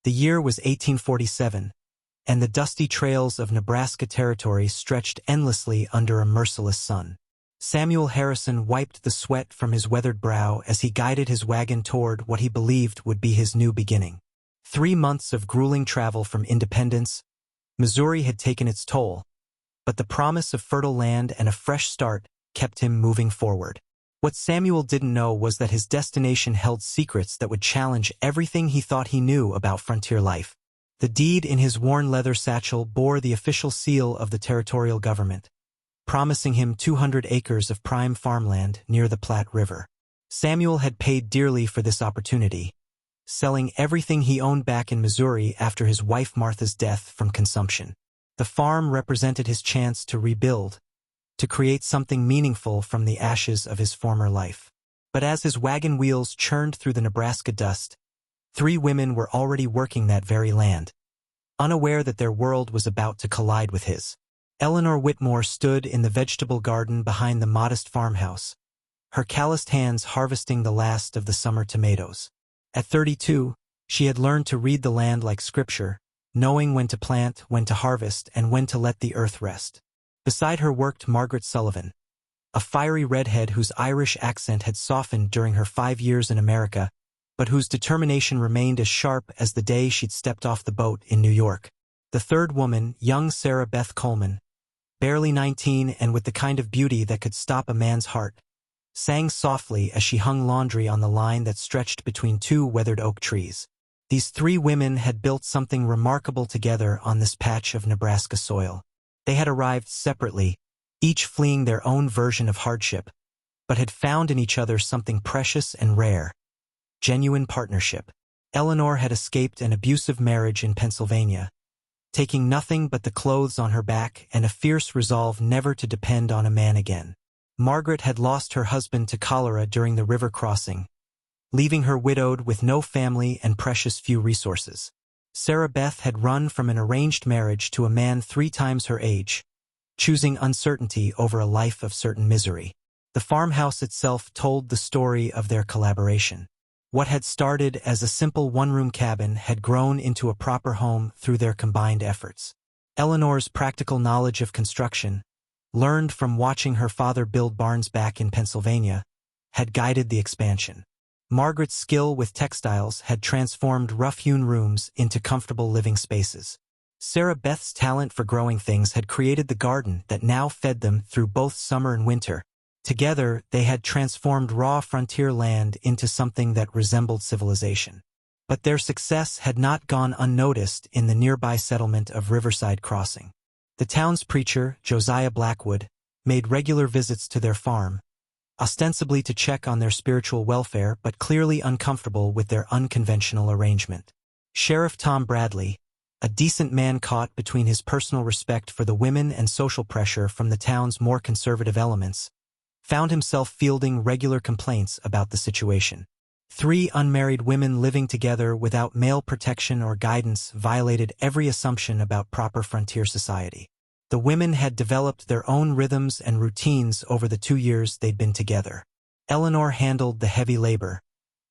The year was 1847, and the dusty trails of Nebraska Territory stretched endlessly under a merciless sun. Samuel Harrison wiped the sweat from his weathered brow as he guided his wagon toward what he believed would be his new beginning. 3 months of grueling travel from Independence, Missouri had taken its toll, but the promise of fertile land and a fresh start kept him moving forward. What Samuel didn't know was that his destination held secrets that would challenge everything he thought he knew about frontier life. The deed in his worn leather satchel bore the official seal of the territorial government, promising him 200 acres of prime farmland near the Platte River. Samuel had paid dearly for this opportunity, selling everything he owned back in Missouri after his wife Martha's death from consumption. The farm represented his chance to rebuild, to create something meaningful from the ashes of his former life. But as his wagon wheels churned through the Nebraska dust, 3 women were already working that very land, unaware that their world was about to collide with his. Eleanor Whitmore stood in the vegetable garden behind the modest farmhouse, her calloused hands harvesting the last of the summer tomatoes. At 32, she had learned to read the land like scripture, knowing when to plant, when to harvest, and when to let the earth rest. Beside her worked Margaret Sullivan, a fiery redhead whose Irish accent had softened during her 5 years in America, but whose determination remained as sharp as the day she'd stepped off the boat in New York. The third woman, young Sarah Beth Coleman, barely 19 and with the kind of beauty that could stop a man's heart, sang softly as she hung laundry on the line that stretched between 2 weathered oak trees. These 3 women had built something remarkable together on this patch of Nebraska soil. They had arrived separately, each fleeing their own version of hardship, but had found in each other something precious and rare: genuine partnership. Eleanor had escaped an abusive marriage in Pennsylvania, taking nothing but the clothes on her back and a fierce resolve never to depend on a man again. Margaret had lost her husband to cholera during the river crossing, leaving her widowed with no family and precious few resources. Sarah Beth had run from an arranged marriage to a man 3 times her age, choosing uncertainty over a life of certain misery. The farmhouse itself told the story of their collaboration. What had started as a simple one-room cabin had grown into a proper home through their combined efforts. Eleanor's practical knowledge of construction, learned from watching her father build barns back in Pennsylvania, had guided the expansion. Margaret's skill with textiles had transformed rough-hewn rooms into comfortable living spaces. Sarah Beth's talent for growing things had created the garden that now fed them through both summer and winter. Together, they had transformed raw frontier land into something that resembled civilization. But their success had not gone unnoticed in the nearby settlement of Riverside Crossing. The town's preacher, Josiah Blackwood, made regular visits to their farm, ostensibly to check on their spiritual welfare but clearly uncomfortable with their unconventional arrangement. Sheriff Tom Bradley, a decent man caught between his personal respect for the women and social pressure from the town's more conservative elements, found himself fielding regular complaints about the situation. 3 unmarried women living together without male protection or guidance violated every assumption about proper frontier society. The women had developed their own rhythms and routines over the 2 years they'd been together. Eleanor handled the heavy labor,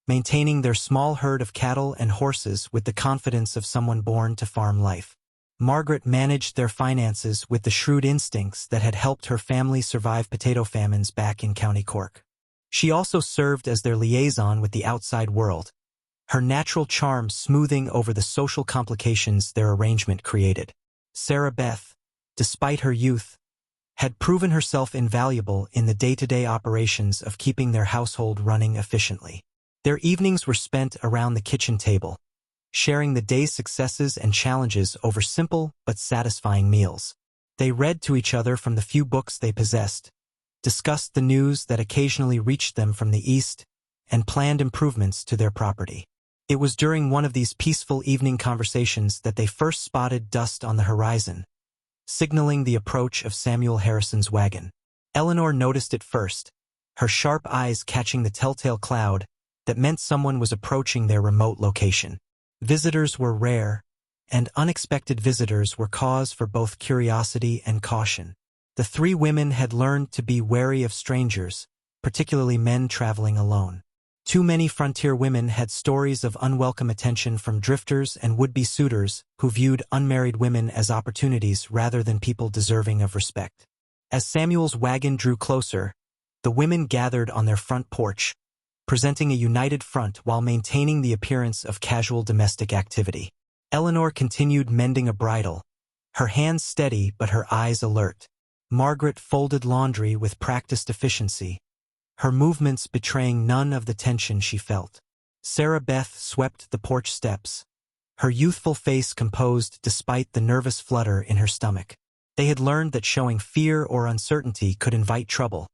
maintaining their small herd of cattle and horses with the confidence of someone born to farm life. Margaret managed their finances with the shrewd instincts that had helped her family survive potato famines back in County Cork. She also served as their liaison with the outside world, her natural charm smoothing over the social complications their arrangement created. Sarah Beth, despite her youth, had proven herself invaluable in the day-to-day operations of keeping their household running efficiently. Their evenings were spent around the kitchen table, sharing the day's successes and challenges over simple but satisfying meals. They read to each other from the few books they possessed, discussed the news that occasionally reached them from the east, and planned improvements to their property. It was during one of these peaceful evening conversations that they first spotted dust on the horizon, signaling the approach of Samuel Harrison's wagon. Eleanor noticed it first, her sharp eyes catching the telltale cloud that meant someone was approaching their remote location. Visitors were rare, and unexpected visitors were cause for both curiosity and caution. The 3 women had learned to be wary of strangers, particularly men traveling alone. Too many frontier women had stories of unwelcome attention from drifters and would-be suitors who viewed unmarried women as opportunities rather than people deserving of respect. As Samuel's wagon drew closer, the women gathered on their front porch, presenting a united front while maintaining the appearance of casual domestic activity. Eleanor continued mending a bridle, her hands steady but her eyes alert. Margaret folded laundry with practiced efficiency, her movements betraying none of the tension she felt. Sarah Beth swept the porch steps, her youthful face composed despite the nervous flutter in her stomach. They had learned that showing fear or uncertainty could invite trouble,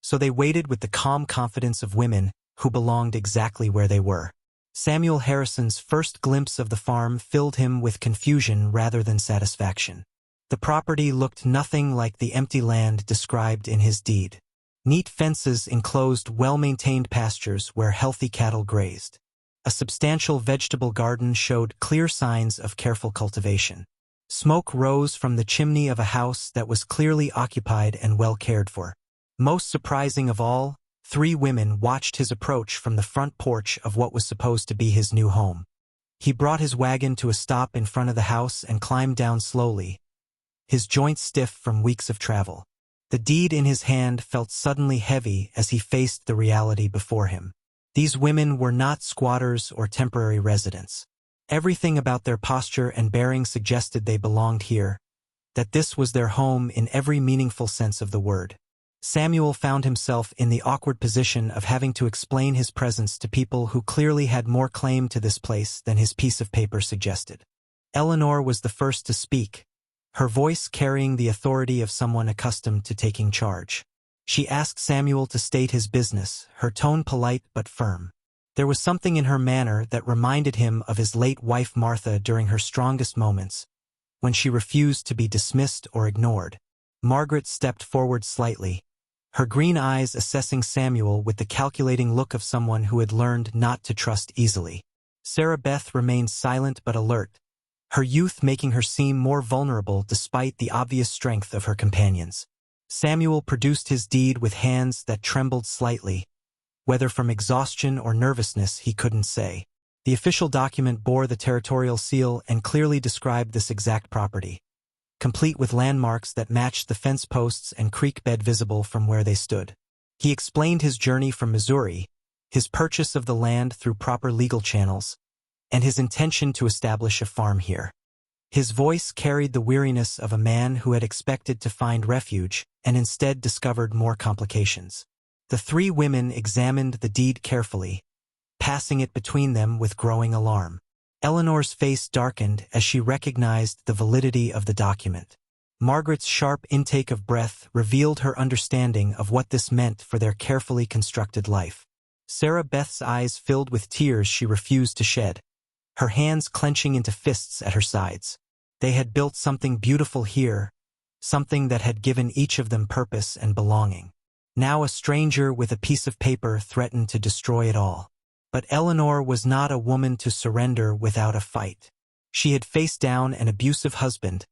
so they waited with the calm confidence of women who belonged exactly where they were. Samuel Harrison's first glimpse of the farm filled him with confusion rather than satisfaction. The property looked nothing like the empty land described in his deed. Neat fences enclosed well-maintained pastures where healthy cattle grazed. A substantial vegetable garden showed clear signs of careful cultivation. Smoke rose from the chimney of a house that was clearly occupied and well cared for. Most surprising of all, 3 women watched his approach from the front porch of what was supposed to be his new home. He brought his wagon to a stop in front of the house and climbed down slowly, his joints stiff from weeks of travel. The deed in his hand felt suddenly heavy as he faced the reality before him. These women were not squatters or temporary residents. Everything about their posture and bearing suggested they belonged here, that this was their home in every meaningful sense of the word. Samuel found himself in the awkward position of having to explain his presence to people who clearly had more claim to this place than his piece of paper suggested. Eleanor was the first to speak, her voice carrying the authority of someone accustomed to taking charge. She asked Samuel to state his business, her tone polite but firm. There was something in her manner that reminded him of his late wife Martha during her strongest moments, when she refused to be dismissed or ignored. Margaret stepped forward slightly, her green eyes assessing Samuel with the calculating look of someone who had learned not to trust easily. Sarah Beth remained silent but alert, her youth making her seem more vulnerable despite the obvious strength of her companions. Samuel produced his deed with hands that trembled slightly. Whether from exhaustion or nervousness, he couldn't say. The official document bore the territorial seal and clearly described this exact property, complete with landmarks that matched the fence posts and creek bed visible from where they stood. He explained his journey from Missouri, his purchase of the land through proper legal channels, and his intention to establish a farm here. His voice carried the weariness of a man who had expected to find refuge and instead discovered more complications. The 3 women examined the deed carefully, passing it between them with growing alarm. Eleanor's face darkened as she recognized the validity of the document. Margaret's sharp intake of breath revealed her understanding of what this meant for their carefully constructed life. Sarah Beth's eyes filled with tears she refused to shed, her hands clenching into fists at her sides. They had built something beautiful here, something that had given each of them purpose and belonging. Now a stranger with a piece of paper threatened to destroy it all. But Eleanor was not a woman to surrender without a fight. She had faced down an abusive husband,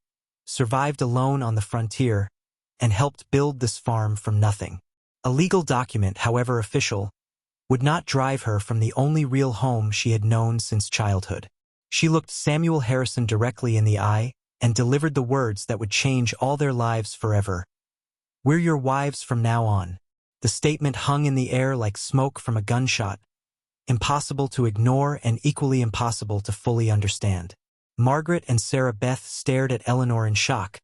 survived alone on the frontier, and helped build this farm from nothing. A legal document, however official, would not drive her from the only real home she had known since childhood. She looked Samuel Harrison directly in the eye and delivered the words that would change all their lives forever. "We're your wives from now on." The statement hung in the air like smoke from a gunshot, impossible to ignore and equally impossible to fully understand. Margaret and Sarah Beth stared at Eleanor in shock,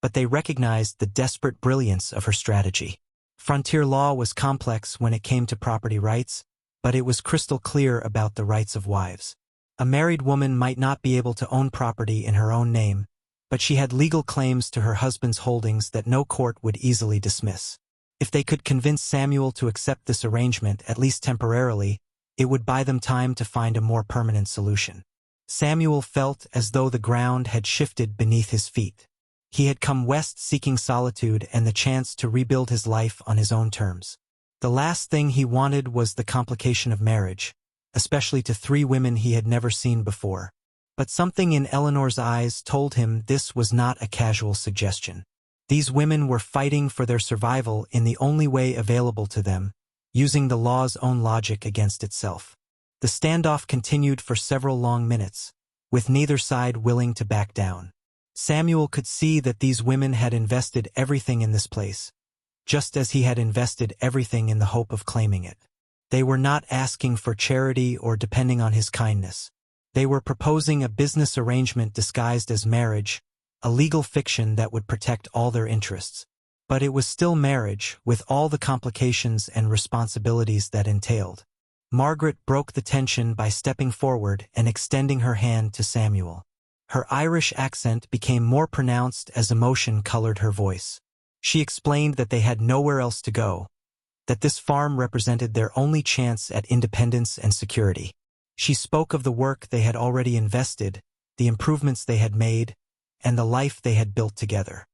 but they recognized the desperate brilliance of her strategy. Frontier law was complex when it came to property rights, but it was crystal clear about the rights of wives. A married woman might not be able to own property in her own name, but she had legal claims to her husband's holdings that no court would easily dismiss. If they could convince Samuel to accept this arrangement, at least temporarily, it would buy them time to find a more permanent solution. Samuel felt as though the ground had shifted beneath his feet. He had come west seeking solitude and the chance to rebuild his life on his own terms. The last thing he wanted was the complication of marriage, especially to 3 women he had never seen before. But something in Eleanor's eyes told him this was not a casual suggestion. These women were fighting for their survival in the only way available to them, using the law's own logic against itself. The standoff continued for several long minutes, with neither side willing to back down. Samuel could see that these women had invested everything in this place, just as he had invested everything in the hope of claiming it. They were not asking for charity or depending on his kindness. They were proposing a business arrangement disguised as marriage, a legal fiction that would protect all their interests. But it was still marriage, with all the complications and responsibilities that entailed. Margaret broke the tension by stepping forward and extending her hand to Samuel. Her Irish accent became more pronounced as emotion colored her voice. She explained that they had nowhere else to go, that this farm represented their only chance at independence and security. She spoke of the work they had already invested, the improvements they had made, and the life they had built together.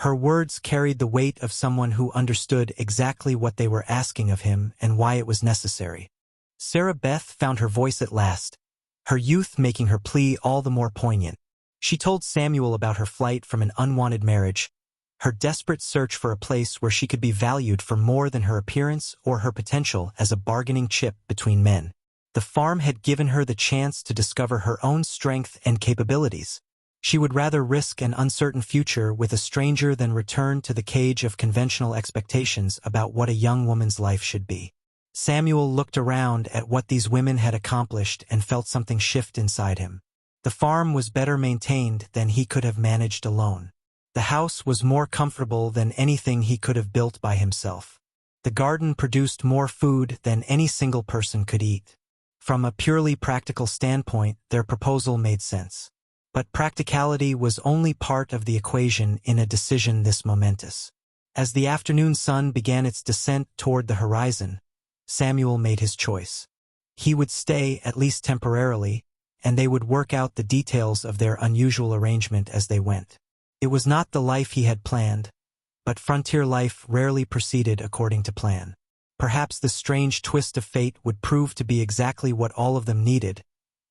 Her words carried the weight of someone who understood exactly what they were asking of him and why it was necessary. Sarah Beth found her voice at last, her youth making her plea all the more poignant. She told Samuel about her flight from an unwanted marriage, her desperate search for a place where she could be valued for more than her appearance or her potential as a bargaining chip between men. The farm had given her the chance to discover her own strength and capabilities. She would rather risk an uncertain future with a stranger than return to the cage of conventional expectations about what a young woman's life should be. Samuel looked around at what these women had accomplished and felt something shift inside him. The farm was better maintained than he could have managed alone. The house was more comfortable than anything he could have built by himself. The garden produced more food than any single person could eat. From a purely practical standpoint, their proposal made sense. But practicality was only part of the equation in a decision this momentous. As the afternoon sun began its descent toward the horizon, Samuel made his choice. He would stay, at least temporarily, and they would work out the details of their unusual arrangement as they went. It was not the life he had planned, but frontier life rarely proceeded according to plan. Perhaps the strange twist of fate would prove to be exactly what all of them needed,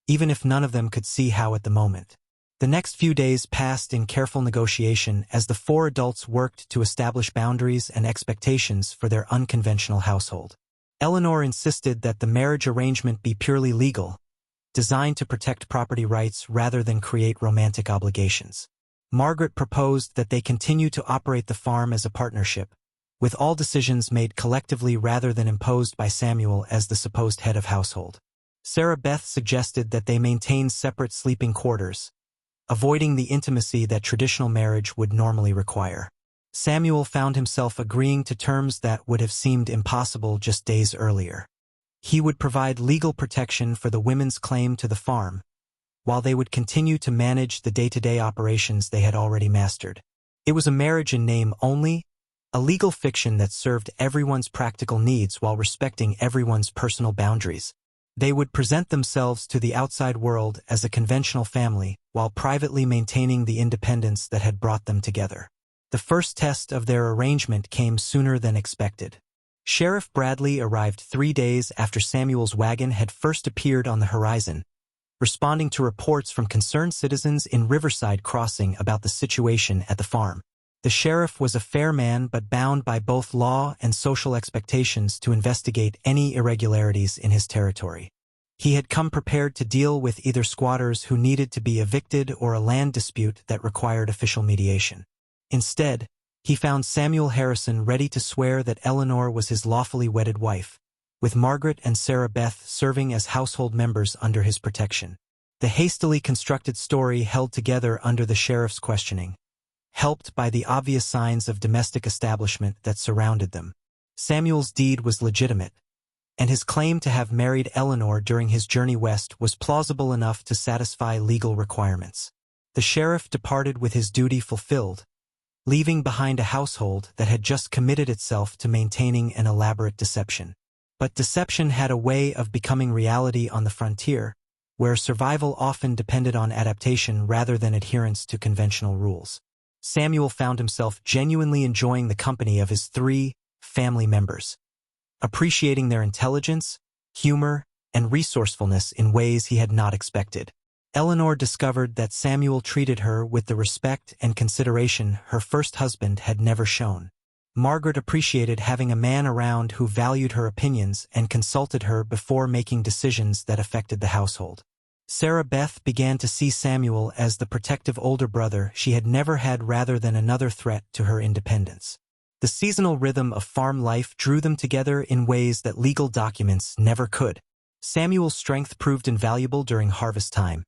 even if none of them could see how at the moment. The next few days passed in careful negotiation as the four adults worked to establish boundaries and expectations for their unconventional household. Eleanor insisted that the marriage arrangement be purely legal, designed to protect property rights rather than create romantic obligations. Margaret proposed that they continue to operate the farm as a partnership, with all decisions made collectively rather than imposed by Samuel as the supposed head of household. Sarah Beth suggested that they maintain separate sleeping quarters, avoiding the intimacy that traditional marriage would normally require. Samuel found himself agreeing to terms that would have seemed impossible just days earlier. He would provide legal protection for the women's claim to the farm, while they would continue to manage the day-to-day operations they had already mastered. It was a marriage in name only, a legal fiction that served everyone's practical needs while respecting everyone's personal boundaries. They would present themselves to the outside world as a conventional family, while privately maintaining the independence that had brought them together. The first test of their arrangement came sooner than expected. Sheriff Bradley arrived 3 days after Samuel's wagon had first appeared on the horizon, responding to reports from concerned citizens in Riverside Crossing about the situation at the farm. The sheriff was a fair man but bound by both law and social expectations to investigate any irregularities in his territory. He had come prepared to deal with either squatters who needed to be evicted or a land dispute that required official mediation. Instead, he found Samuel Harrison ready to swear that Eleanor was his lawfully wedded wife, with Margaret and Sarah Beth serving as household members under his protection. The hastily constructed story held together under the sheriff's questioning, helped by the obvious signs of domestic establishment that surrounded them. Samuel's deed was legitimate, and his claim to have married Eleanor during his journey west was plausible enough to satisfy legal requirements. The sheriff departed with his duty fulfilled, leaving behind a household that had just committed itself to maintaining an elaborate deception. But deception had a way of becoming reality on the frontier, where survival often depended on adaptation rather than adherence to conventional rules. Samuel found himself genuinely enjoying the company of his 3 family members, appreciating their intelligence, humor, and resourcefulness in ways he had not expected. Eleanor discovered that Samuel treated her with the respect and consideration her first husband had never shown. Margaret appreciated having a man around who valued her opinions and consulted her before making decisions that affected the household. Sarah Beth began to see Samuel as the protective older brother she had never had rather than another threat to her independence. The seasonal rhythm of farm life drew them together in ways that legal documents never could. Samuel's strength proved invaluable during harvest time,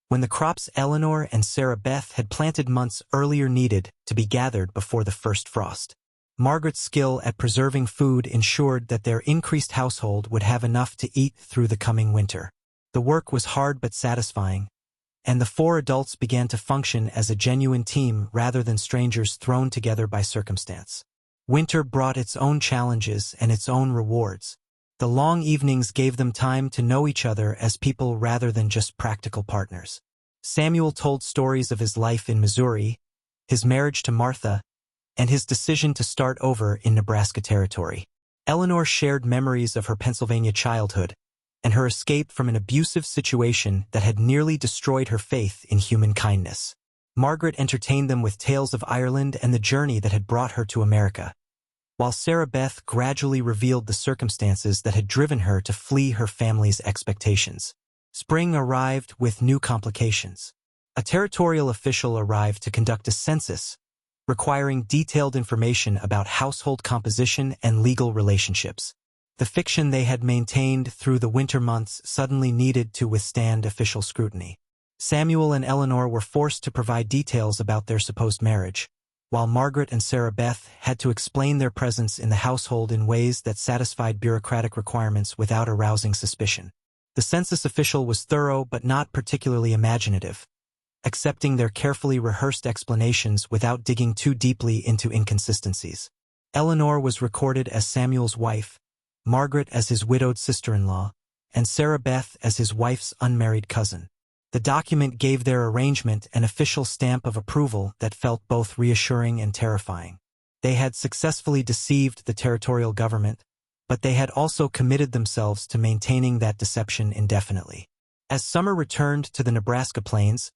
when the crops Eleanor and Sarah Beth had planted months earlier needed to be gathered before the first frost. Margaret's skill at preserving food ensured that their increased household would have enough to eat through the coming winter. The work was hard but satisfying, and the four adults began to function as a genuine team rather than strangers thrown together by circumstance. Winter brought its own challenges and its own rewards. The long evenings gave them time to know each other as people rather than just practical partners. Samuel told stories of his life in Missouri, his marriage to Martha, and his decision to start over in Nebraska Territory. Eleanor shared memories of her Pennsylvania childhood and her escape from an abusive situation that had nearly destroyed her faith in human kindness. Margaret entertained them with tales of Ireland and the journey that had brought her to America, while Sarah Beth gradually revealed the circumstances that had driven her to flee her family's expectations. Spring arrived with new complications. A territorial official arrived to conduct a census, requiring detailed information about household composition and legal relationships. The fiction they had maintained through the winter months suddenly needed to withstand official scrutiny. Samuel and Eleanor were forced to provide details about their supposed marriage, while Margaret and Sarah Beth had to explain their presence in the household in ways that satisfied bureaucratic requirements without arousing suspicion. The census official was thorough but not particularly imaginative, accepting their carefully rehearsed explanations without digging too deeply into inconsistencies. Eleanor was recorded as Samuel's wife, Margaret as his widowed sister-in-law, and Sarah Beth as his wife's unmarried cousin. The document gave their arrangement an official stamp of approval that felt both reassuring and terrifying. They had successfully deceived the territorial government, but they had also committed themselves to maintaining that deception indefinitely. As summer returned to the Nebraska plains,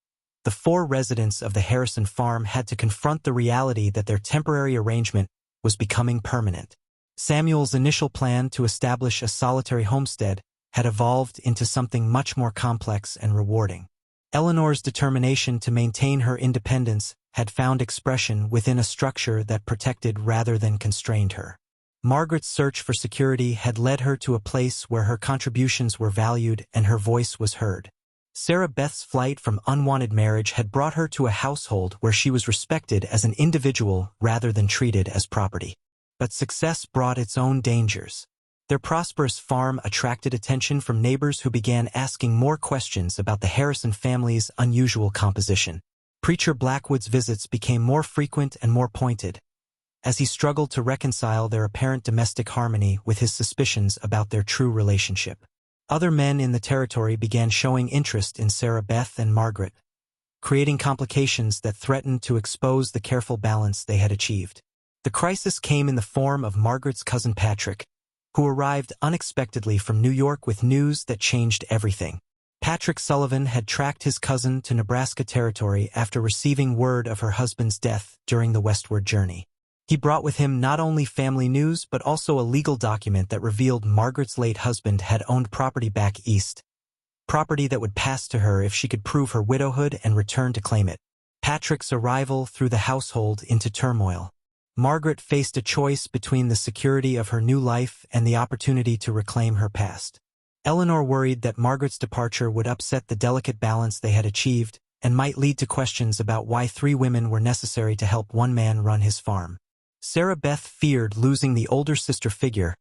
the four residents of the Harrison farm had to confront the reality that their temporary arrangement was becoming permanent. Samuel's initial plan to establish a solitary homestead had evolved into something much more complex and rewarding. Eleanor's determination to maintain her independence had found expression within a structure that protected rather than constrained her. Margaret's search for security had led her to a place where her contributions were valued and her voice was heard. Sarah Beth's flight from unwanted marriage had brought her to a household where she was respected as an individual rather than treated as property. But success brought its own dangers. Their prosperous farm attracted attention from neighbors who began asking more questions about the Harrison family's unusual composition. Preacher Blackwood's visits became more frequent and more pointed, as he struggled to reconcile their apparent domestic harmony with his suspicions about their true relationship. Other men in the territory began showing interest in Sarah Beth and Margaret, creating complications that threatened to expose the careful balance they had achieved. The crisis came in the form of Margaret's cousin Patrick, who arrived unexpectedly from New York with news that changed everything. Patrick Sullivan had tracked his cousin to Nebraska Territory after receiving word of her husband's death during the westward journey. He brought with him not only family news but also a legal document that revealed Margaret's late husband had owned property back east, property that would pass to her if she could prove her widowhood and return to claim it. Patrick's arrival threw the household into turmoil. Margaret faced a choice between the security of her new life and the opportunity to reclaim her past. Eleanor worried that Margaret's departure would upset the delicate balance they had achieved and might lead to questions about why 3 women were necessary to help one man run his farm. Sarah Beth feared losing the older sister figure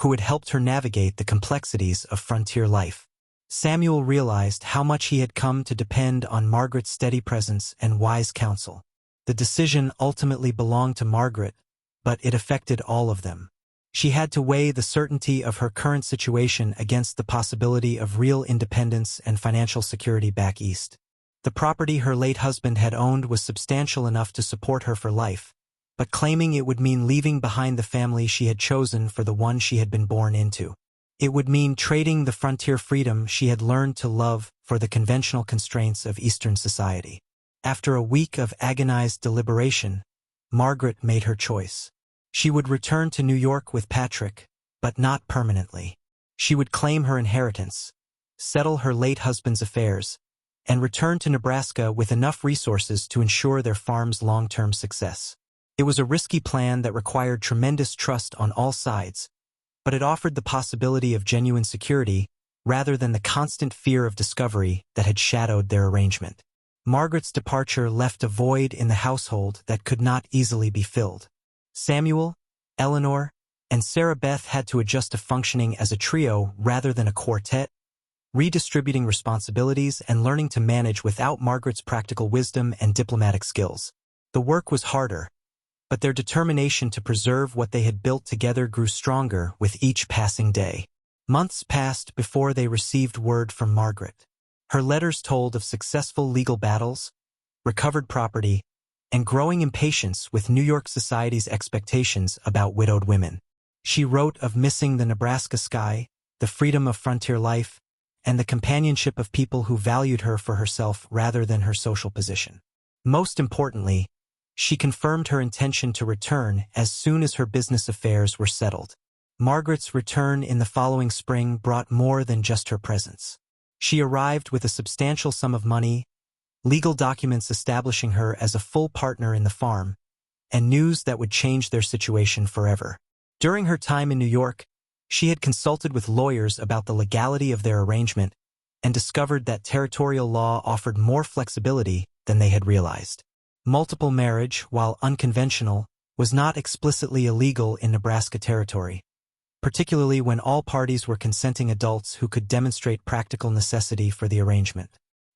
who had helped her navigate the complexities of frontier life. Samuel realized how much he had come to depend on Margaret's steady presence and wise counsel. The decision ultimately belonged to Margaret, but it affected all of them. She had to weigh the certainty of her current situation against the possibility of real independence and financial security back east. The property her late husband had owned was substantial enough to support her for life, but claiming it would mean leaving behind the family she had chosen for the one she had been born into. It would mean trading the frontier freedom she had learned to love for the conventional constraints of Eastern society. After a week of agonized deliberation, Margaret made her choice. She would return to New York with Patrick, but not permanently. She would claim her inheritance, settle her late husband's affairs, and return to Nebraska with enough resources to ensure their farm's long-term success. It was a risky plan that required tremendous trust on all sides, but it offered the possibility of genuine security rather than the constant fear of discovery that had shadowed their arrangement. Margaret's departure left a void in the household that could not easily be filled. Samuel, Eleanor, and Sarah Beth had to adjust to functioning as a trio rather than a quartet, redistributing responsibilities and learning to manage without Margaret's practical wisdom and diplomatic skills. The work was harder, but their determination to preserve what they had built together grew stronger with each passing day. Months passed before they received word from Margaret. Her letters told of successful legal battles, recovered property, and growing impatience with New York society's expectations about widowed women. She wrote of missing the Nebraska sky, the freedom of frontier life, and the companionship of people who valued her for herself rather than her social position. Most importantly, she confirmed her intention to return as soon as her business affairs were settled. Margaret's return in the following spring brought more than just her presence. She arrived with a substantial sum of money, legal documents establishing her as a full partner in the farm, and news that would change their situation forever. During her time in New York, she had consulted with lawyers about the legality of their arrangement and discovered that territorial law offered more flexibility than they had realized. Multiple marriage, while unconventional, was not explicitly illegal in Nebraska territory, particularly when all parties were consenting adults who could demonstrate practical necessity for the arrangement.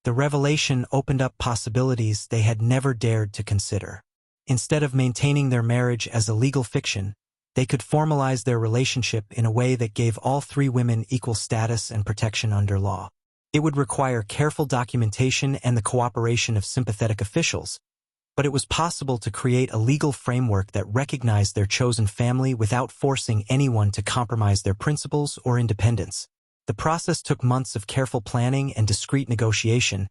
The revelation opened up possibilities they had never dared to consider. Instead of maintaining their marriage as a legal fiction, they could formalize their relationship in a way that gave all three women equal status and protection under law. It would require careful documentation and the cooperation of sympathetic officials, but it was possible to create a legal framework that recognized their chosen family without forcing anyone to compromise their principles or independence. The process took months of careful planning and discreet negotiation,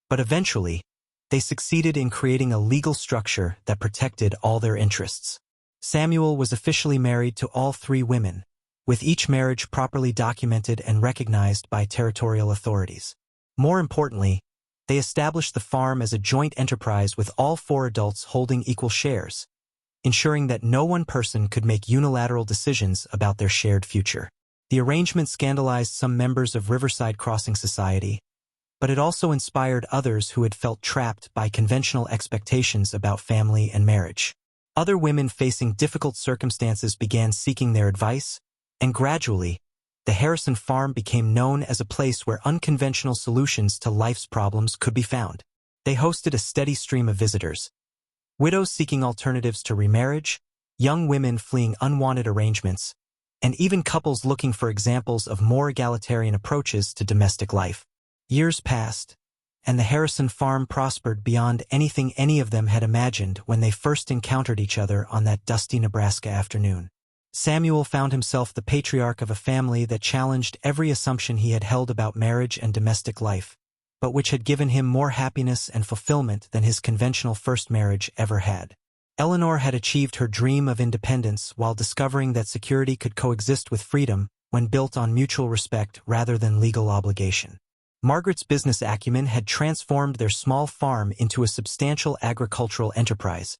but eventually, they succeeded in creating a legal structure that protected all their interests. Samuel was officially married to all three women, with each marriage properly documented and recognized by territorial authorities. More importantly, they established the farm as a joint enterprise with all four adults holding equal shares, ensuring that no one person could make unilateral decisions about their shared future. The arrangement scandalized some members of Riverside Crossing Society, but it also inspired others who had felt trapped by conventional expectations about family and marriage. Other women facing difficult circumstances began seeking their advice, and gradually, the Harrison farm became known as a place where unconventional solutions to life's problems could be found. They hosted a steady stream of visitors, widows seeking alternatives to remarriage, young women fleeing unwanted arrangements, and even couples looking for examples of more egalitarian approaches to domestic life. Years passed, and the Harrison farm prospered beyond anything any of them had imagined when they first encountered each other on that dusty Nebraska afternoon. Samuel found himself the patriarch of a family that challenged every assumption he had held about marriage and domestic life, but which had given him more happiness and fulfillment than his conventional first marriage ever had. Eleanor had achieved her dream of independence while discovering that security could coexist with freedom when built on mutual respect rather than legal obligation. Margaret's business acumen had transformed their small farm into a substantial agricultural enterprise,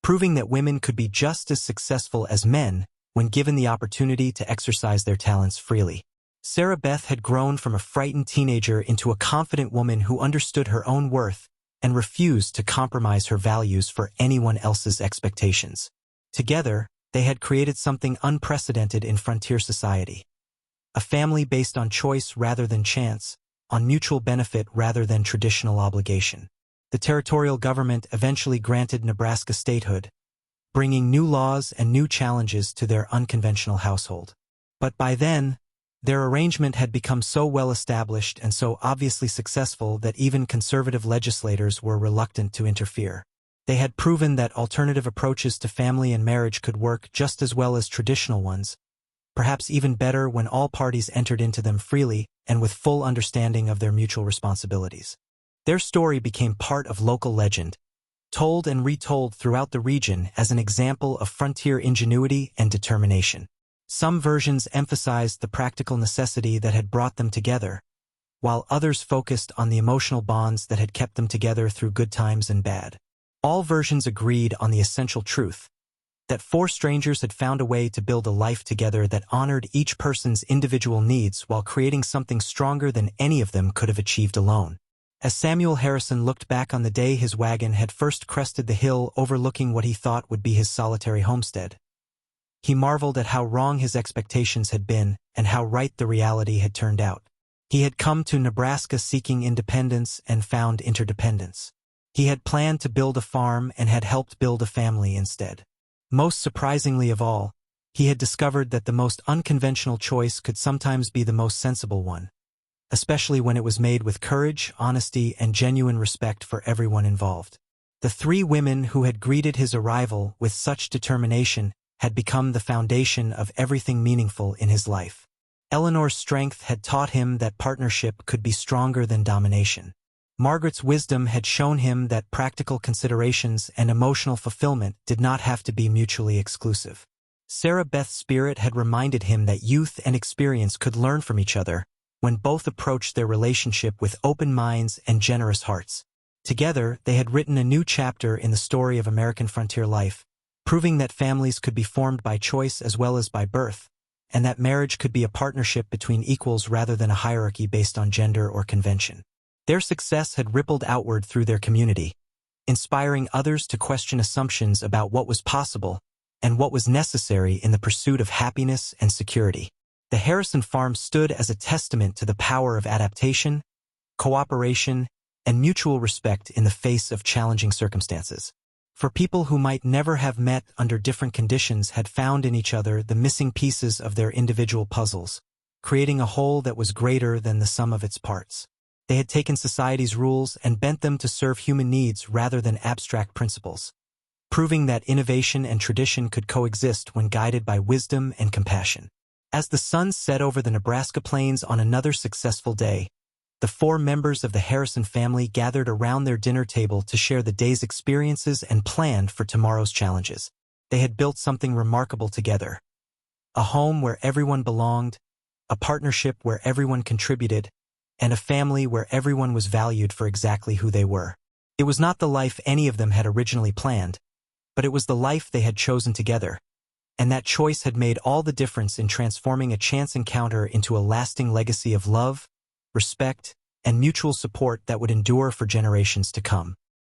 proving that women could be just as successful as men when given the opportunity to exercise their talents freely. Sarah Beth had grown from a frightened teenager into a confident woman who understood her own worth and refused to compromise her values for anyone else's expectations. Together, they had created something unprecedented in frontier society. A family based on choice rather than chance, on mutual benefit rather than traditional obligation. The territorial government eventually granted Nebraska statehood, bringing new laws and new challenges to their unconventional household. But by then, their arrangement had become so well established and so obviously successful that even conservative legislators were reluctant to interfere. They had proven that alternative approaches to family and marriage could work just as well as traditional ones, perhaps even better when all parties entered into them freely and with full understanding of their mutual responsibilities. Their story became part of local legend, told and retold throughout the region as an example of frontier ingenuity and determination. Some versions emphasized the practical necessity that had brought them together, while others focused on the emotional bonds that had kept them together through good times and bad. All versions agreed on the essential truth, that four strangers had found a way to build a life together that honored each person's individual needs while creating something stronger than any of them could have achieved alone. As Samuel Harrison looked back on the day his wagon had first crested the hill overlooking what he thought would be his solitary homestead, he marveled at how wrong his expectations had been and how right the reality had turned out. He had come to Nebraska seeking independence and found interdependence. He had planned to build a farm and had helped build a family instead. Most surprisingly of all, he had discovered that the most unconventional choice could sometimes be the most sensible one, especially when it was made with courage, honesty, and genuine respect for everyone involved. The three women who had greeted his arrival with such determination had become the foundation of everything meaningful in his life. Eleanor's strength had taught him that partnership could be stronger than domination. Margaret's wisdom had shown him that practical considerations and emotional fulfillment did not have to be mutually exclusive. Sarah Beth's spirit had reminded him that youth and experience could learn from each other when both approached their relationship with open minds and generous hearts. Together, they had written a new chapter in the story of American frontier life, proving that families could be formed by choice as well as by birth, and that marriage could be a partnership between equals rather than a hierarchy based on gender or convention. Their success had rippled outward through their community, inspiring others to question assumptions about what was possible and what was necessary in the pursuit of happiness and security. The Harrison farm stood as a testament to the power of adaptation, cooperation, and mutual respect in the face of challenging circumstances. For people who might never have met under different conditions had found in each other the missing pieces of their individual puzzles, creating a whole that was greater than the sum of its parts. They had taken society's rules and bent them to serve human needs rather than abstract principles, proving that innovation and tradition could coexist when guided by wisdom and compassion. As the sun set over the Nebraska plains on another successful day, the four members of the Harrison family gathered around their dinner table to share the day's experiences and plan for tomorrow's challenges. They had built something remarkable together. A home where everyone belonged, a partnership where everyone contributed, and a family where everyone was valued for exactly who they were. It was not the life any of them had originally planned, but it was the life they had chosen together, and that choice had made all the difference in transforming a chance encounter into a lasting legacy of love, respect, and mutual support that would endure for generations to come.